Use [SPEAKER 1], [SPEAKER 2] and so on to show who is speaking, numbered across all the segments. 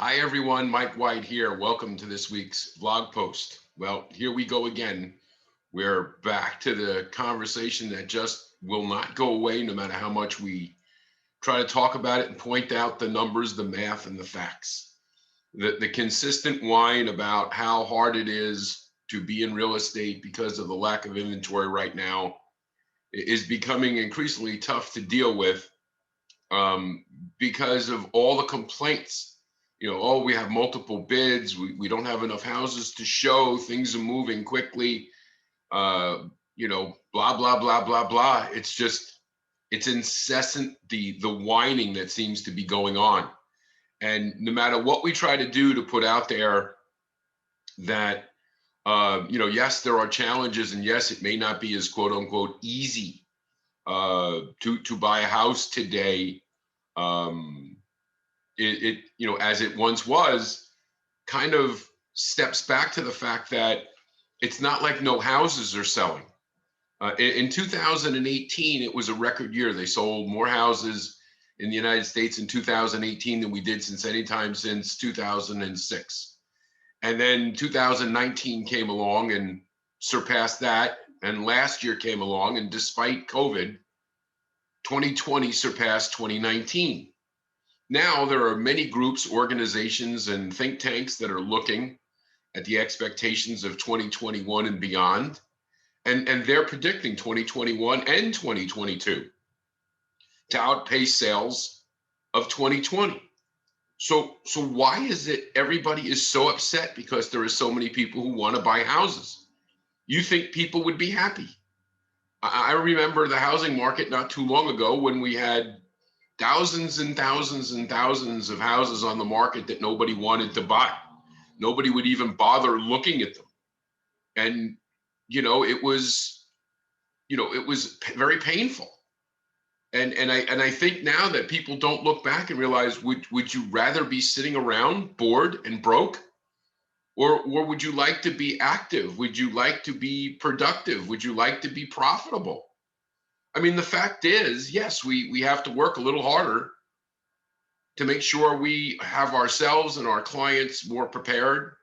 [SPEAKER 1] Hi everyone, Mike White here. Welcome to this week's blog post. Well, here we go again. We're back to the conversation that just will not go away no matter how much we try to talk about it and point out the numbers, the math, and the facts. The consistent whine about how hard it is to be in real estate because of the lack of inventory right now is becoming increasingly tough to deal with um, because of all the complaints. Oh, we have multiple bids. We don't have enough houses to show. Things are moving quickly. Blah, blah, blah, blah, blah. It's incessant, the whining that seems to be going on. And no matter what we try to do to put out there that, yes, there are challenges, and yes, it may not be as quote unquote easy to buy a house today. Um, as it once was, kind of steps back to the fact that it's not like no houses are selling. In 2018, it was a record year. They sold more houses in the United States in 2018 than we did since any time since 2006. And then 2019 came along and surpassed that. And last year came along, and despite COVID, 2020 surpassed 2019. Now there are many groups, organizations, and think tanks that are looking at the expectations of 2021 and beyond. And they're predicting 2021 and 2022 to outpace sales of 2020. So why is it everybody is so upset because there are so many people who want to buy houses? You think people would be happy? I remember the housing market not too long ago when we had thousands and thousands and thousands of houses on the market that nobody wanted to buy. Nobody would even bother looking at them. And, it was very painful. And I think now that people don't look back and realize, would you rather be sitting around bored and broke? Or would you like to be active? Would you like to be productive? Would you like to be profitable? I mean, the fact is, yes, we have to work a little harder to make sure we have ourselves and our clients more prepared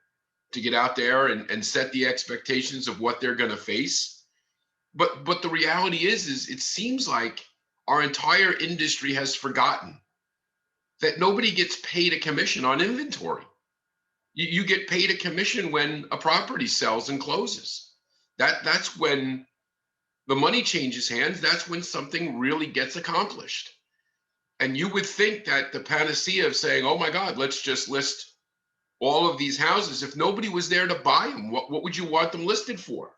[SPEAKER 1] to get out there and set the expectations of what they're going to face. But the reality is it seems like our entire industry has forgotten that nobody gets paid a commission on inventory. You get paid a commission when a property sells and closes. That's when the money changes hands. That's when something really gets accomplished. And you would think that the panacea of saying, oh my God, let's just list all of these houses. If nobody was there to buy them, what would you want them listed for?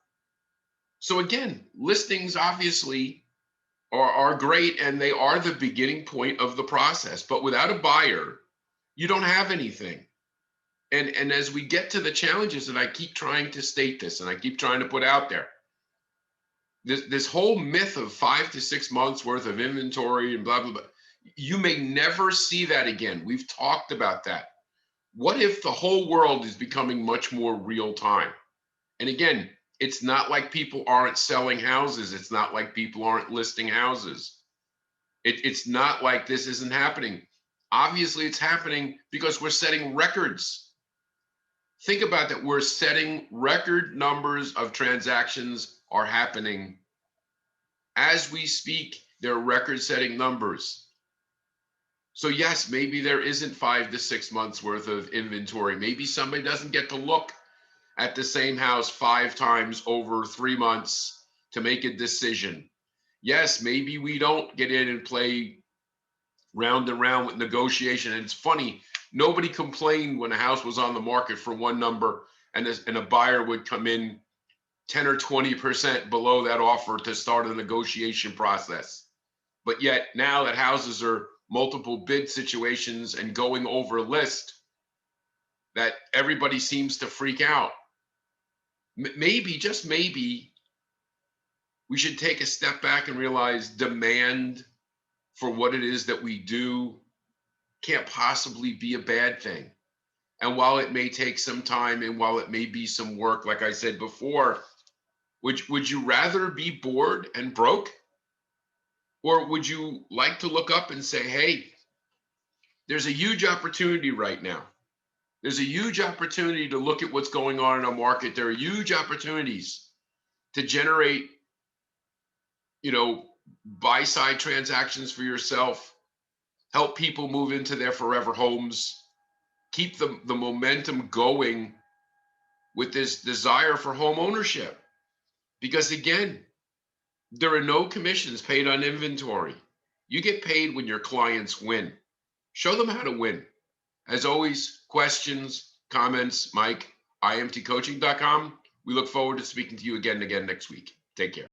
[SPEAKER 1] So again, listings obviously are great, and they are the beginning point of the process. But without a buyer, you don't have anything. And as we get to the challenges, and I keep trying to state this, and I keep trying to put out there, this whole myth of 5 to 6 months worth of inventory and blah, blah, blah, you may never see that again. We've talked about that. What if the whole world is becoming much more real time? And again, it's not like people aren't selling houses. It's not like people aren't listing houses. It's not like this isn't happening. Obviously, it's happening because we're setting records. Think about that. We're setting record numbers of transactions are happening. As we speak, they're record-setting numbers. So yes, maybe there isn't 5 to 6 months worth of inventory. Maybe somebody doesn't get to look at the same house 5 times over 3 months to make a decision. Yes, maybe we don't get in and play round and round with negotiation. And it's funny, nobody complained when a house was on the market for one number and a buyer would come in 10 or 20% below that offer to start a negotiation process. But yet now that houses are multiple bid situations and going over list, that everybody seems to freak out. Maybe, just maybe, we should take a step back and realize demand for what it is that we do can't possibly be a bad thing. And while it may take some time and while it may be some work, like I said before, would you rather be bored and broke? Or would you like to look up and say, hey, there's a huge opportunity right now. There's a huge opportunity to look at what's going on in a market. There are huge opportunities to generate, you know, buy side transactions for yourself, help people move into their forever homes, keep the momentum going with this desire for home ownership. Because again, there are no commissions paid on inventory. You get paid when your clients win. Show them how to win. As always, questions, comments, Mike, imtcoaching.com. We look forward to speaking to you again and again next week. Take care.